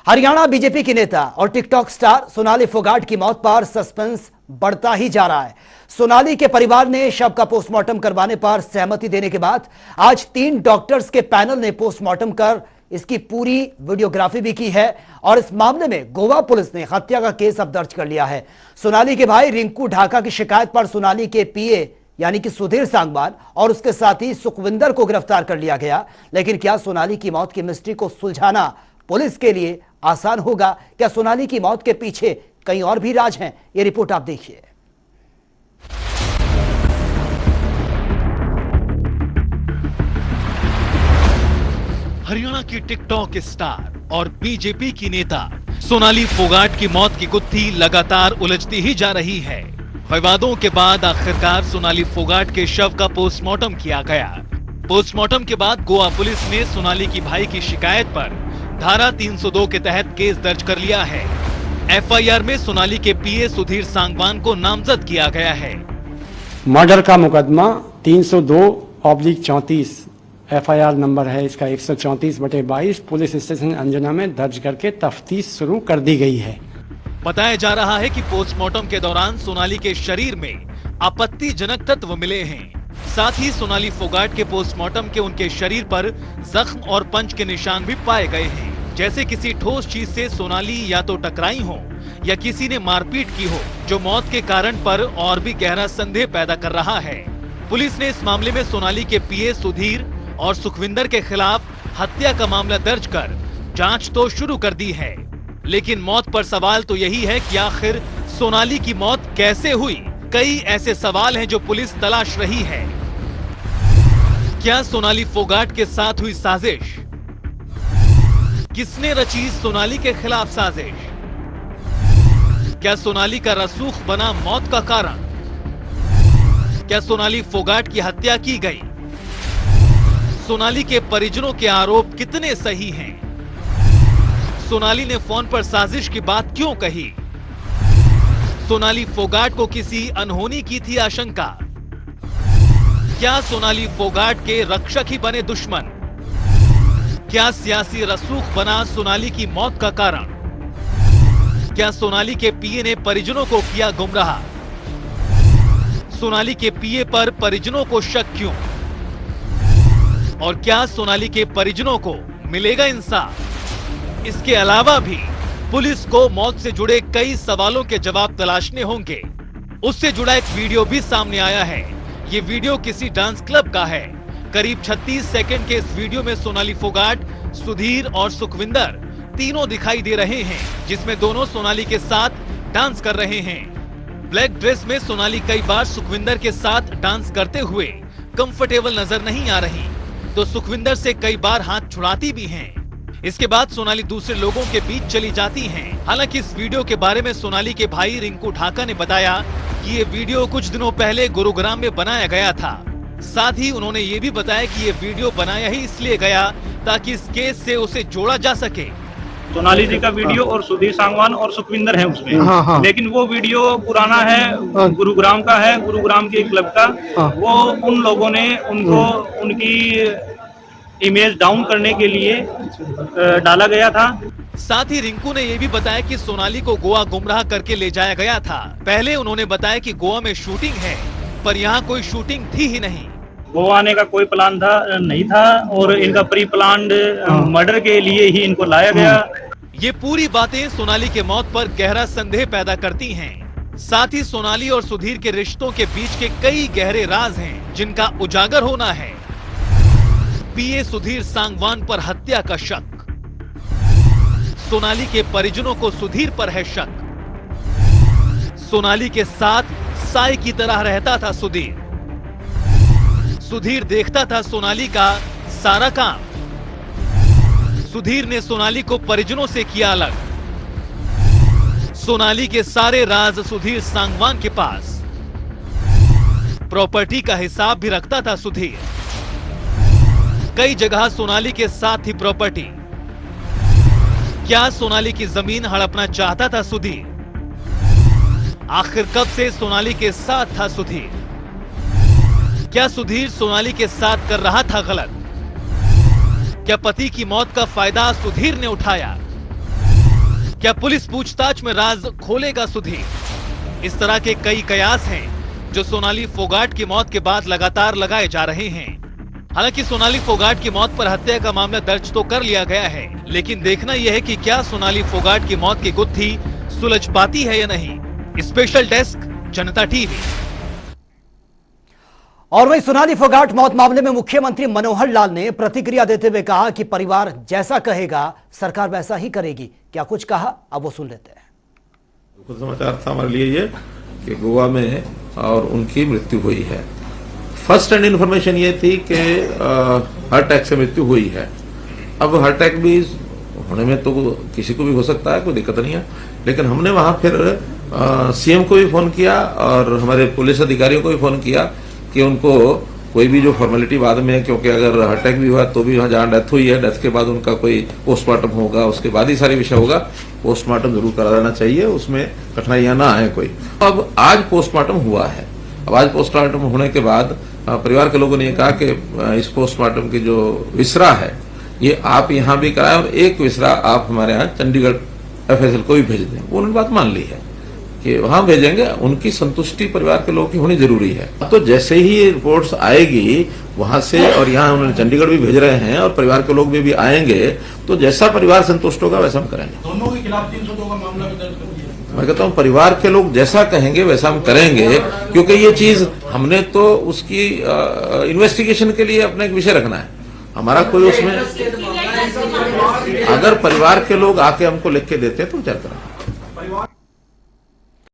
Haryana BJP की नेता और टिकटॉक स्टार सोनाली फोगाट की मौत पर सस्पेंस बढ़ता ही जा रहा है। सोनाली के परिवार ने शव का पोस्टमार्टम करवाने पर सहमति देने के बाद आज 3 डॉक्टर्स के पैनल ने पोस्टमार्टम कर इसकी पूरी वीडियोग्राफी भी की है और इस मामले में गोवा पुलिस ने हत्या का केस अब दर्ज कर लिया है। सोनाली के भाई रिंकू ढाका की शिकायत पर सोनाली के पीए यानी कि सुधीर सांगवान और उसके साथी सुखविंदर को गिरफ्तार कर लिया गया। लेकिन क्या सोनाली की मौत की मिस्ट्री को सुलझाना पुलिस के लिए आसान होगा? क्या सोनाली की मौत के पीछे कहीं और भी राज हैं? यह रिपोर्ट आप देखिए। हरियाणा की टिकटॉक स्टार और बीजेपी की नेता सोनाली फोगाट की मौत की गुत्थी लगातार उलझती ही जा रही है। विवादों के बाद आखिरकार सोनाली फोगाट के शव का पोस्टमार्टम किया गया। पोस्टमार्टम के बाद गोवा पुलिस ने सोनाली की भाई की शिकायत पर धारा 302 के तहत केस दर्ज कर लिया है। एफआईआर में सोनाली के पीए सुधीर सांगवान को नामजद किया गया है। मर्डर का मुकदमा 302/34 एफआईआर नंबर है इसका 134/22 पुलिस स्टेशन अंजना में दर्ज करके तफ्तीश शुरू कर दी गई है। बताया जा रहा है कि पोस्टमार्टम के दौरान सोनाली के शरीर में आपत्तिजनक तत्व मिले हैं। साथ ही सोनाली फोगाट के पोस्टमार्टम के उनके शरीर पर जख्म और पंच के निशान भी पाए गए हैं, जैसे किसी ठोस चीज से सोनाली या तो टकराई हो या किसी ने मारपीट की हो, जो मौत के कारण पर और भी गहरा संदेह पैदा कर रहा है। पुलिस ने इस मामले में सोनाली के पीए सुधीर और सुखविंदर के खिलाफ हत्या का मामला दर्ज कर जांच तो शुरू कर दी है। लेकिन मौत पर सवाल तो यही है कि आखिर सोनाली की मौत कैसे हुई? कई ऐसे सवाल हैं जो पुलिस तलाश रही है। क्या सोनाली फोगाट के साथ हुई साजिश? किसने रची सोनाली के खिलाफ साजिश? क्या सोनाली का रसूख बना मौत का कारण? क्या सोनाली फोगाट की हत्या की गई? सोनाली के परिजनों के आरोप कितने सही हैं? सोनाली ने फोन पर साजिश की बात क्यों कही? सोनाली फोगाट को किसी अनहोनी की थी आशंका? क्या सोनाली फोगाट के रक्षक ही बने दुश्मन? क्या सियासी रसूख बना सोनाली की मौत का कारण? क्या सोनाली के पीए ने परिजनों को किया गुमराह? सोनाली के पीए पर परिजनों को शक क्यों? और क्या सोनाली के परिजनों को मिलेगा इंसाफ? इसके अलावा भी पुलिस को मौत से जुड़े कई सवालों के जवाब तलाशने होंगे। उससे जुड़ा एक वीडियो भी सामने आया है। ये वीडियो किसी डांस क्लब का है। करीब 36 सेकंड के इस वीडियो में सोनाली फोगाट, सुधीर और सुखविंदर तीनों दिखाई दे रहे हैं, जिसमें दोनों सोनाली के साथ डांस कर रहे हैं। ब्लैक ड्रेस में सोनाली कई बार सुखविंदर के साथ डांस करते हुए कंफर्टेबल नजर नहीं आ रही, तो सुखविंदर से कई बार हाथ छुड़ाती भी हैं। इसके बाद सोनाली दूसरे लोगों के बीच चली जाती हैं। हालांकि इस वीडियो के बारे में सोनाली के भाई रिंकू ढाका ने बताया कि ये वीडियो कुछ दिनों पहले गुरुग्राम में बनाया गया था। साथ ही उन्होंने ये भी बताया कि ये वीडियो बनाया ही इसलिए गया ताकि इस केस से उसे जोड़ा जा सके। सोनाली जी का वीडियो और सुधीर सांगवान और सुखविंदर है उसमें। लेकिन वो वीडियो पुराना है, गुरुग्राम का है, गुरुग्राम के क्लब का। वो उन लोगों ने उनको उनकी इमेज डाउन करने के लिए डाला गया था। साथ ही रिंकू ने यह भी बताया कि सोनाली को गोवा गुमराह करके ले जाया गया था। पहले उन्होंने बताया कि गोवा में शूटिंग है, पर यहाँ कोई शूटिंग थी ही नहीं। गोवा आने का कोई प्लान नहीं था और इनका प्री प्लान्ड मर्डर के लिए ही इनको लाया गया। ये पूरी बातें सोनाली के मौत पर गहरा संदेह पैदा करती हैं। साथ ही सोनाली और सुधीर के रिश्तों के बीच के कई गहरे राज हैं, जिनका उजागर होना है। पीए सुधीर सांगवान पर हत्या का शक, सोनाली के परिजनों को सुधीर पर है शक। सोनाली के साथ साई की तरह रहता था सुधीर। सुधीर देखता था सोनाली का सारा काम। सुधीर ने सोनाली को परिजनों से किया अलग। सोनाली के सारे राज सुधीर सांगवान के पास। प्रॉपर्टी का हिसाब भी रखता था सुधीर। कई जगह सोनाली के साथ थी प्रॉपर्टी। क्या सोनाली की जमीन हड़पना चाहता था सुधीर? आखिर कब से सोनाली के साथ था सुधीर? क्या सुधीर सोनाली के साथ कर रहा था गलत? क्या पति की मौत का फायदा सुधीर ने उठाया? क्या पुलिस पूछताछ में राज खोलेगा सुधीर? इस तरह के कई कयास हैं जो सोनाली फोगाट की मौत के बाद लगातार लगाए जा रहे हैं। हालांकि सोनाली फोगाट की मौत पर हत्या का मामला दर्ज तो कर लिया गया है, लेकिन देखना यह है कि क्या सोनाली फोगाट की मौत की गुत्थी सुलझ पाती है या नहीं। स्पेशल डेस्क, जनता टीवी। और वहीं सोनाली फोगाट मौत मामले में मुख्यमंत्री मनोहर लाल ने प्रतिक्रिया देते हुए कहा कि परिवार जैसा कहेगा सरकार वैसा ही करेगी। क्या कुछ कहा, अब वो सुन लेते हैं। दुखद समाचार था हमारे लिए ये कि गोवा में और उनकी मृत्यु हुई है। फर्स्ट हैंड इन्फॉर्मेशन ये थी कि हार्ट अटैक से मृत्यु हुई है। अब हार्ट अटैक भी होने में तो किसी को भी हो सकता है, कोई दिक्कत नहीं है, लेकिन हमने वहां फिर सीएम को भी फोन किया और हमारे पुलिस अधिकारियों को भी फोन किया कि उनको कोई भी जो फॉर्मेलिटी बाद में, क्योंकि अगर हार्ट अटैक भी हुआ तो भी वहाँ जहाँ डेथ हुई है, डेथ के बाद उनका कोई पोस्टमार्टम होगा, उसके बाद ही सारी विषय होगा। पोस्टमार्टम जरूर करा देना चाहिए, उसमें कठिनाइयां ना आए कोई। अब आज पोस्टमार्टम हुआ है। अब आज पोस्टमार्टम होने के बाद परिवार के लोगों ने ये कहा कि इस पोस्टमार्टम की जो विसरा है ये आप यहाँ भी कराएं और एक विसरा आप हमारे यहाँ चंडीगढ़ FSL को भी भेज दें। उन्होंने बात मान ली है कि वहां भेजेंगे। उनकी संतुष्टि परिवार के लोगों की होनी जरूरी है। तो जैसे ही ये रिपोर्ट्स आएगी वहां से, और यहाँ उन्होंने चंडीगढ़ भी भेज रहे हैं और परिवार के लोग भी आएंगे, तो जैसा परिवार संतुष्ट होगा वैसा हम करेंगे। दोनों के खिलाफ 302 का मामला भी दर्ज कर दिया। मैं कहता हूँ परिवार के लोग जैसा कहेंगे वैसा हम करेंगे, क्योंकि ये चीज हमने तो उसकी इन्वेस्टिगेशन के लिए अपना एक विषय रखना है। हमारा कोई उसमें, अगर परिवार के लोग आके हमको लिख के देते हैं तो विचार करेंगे।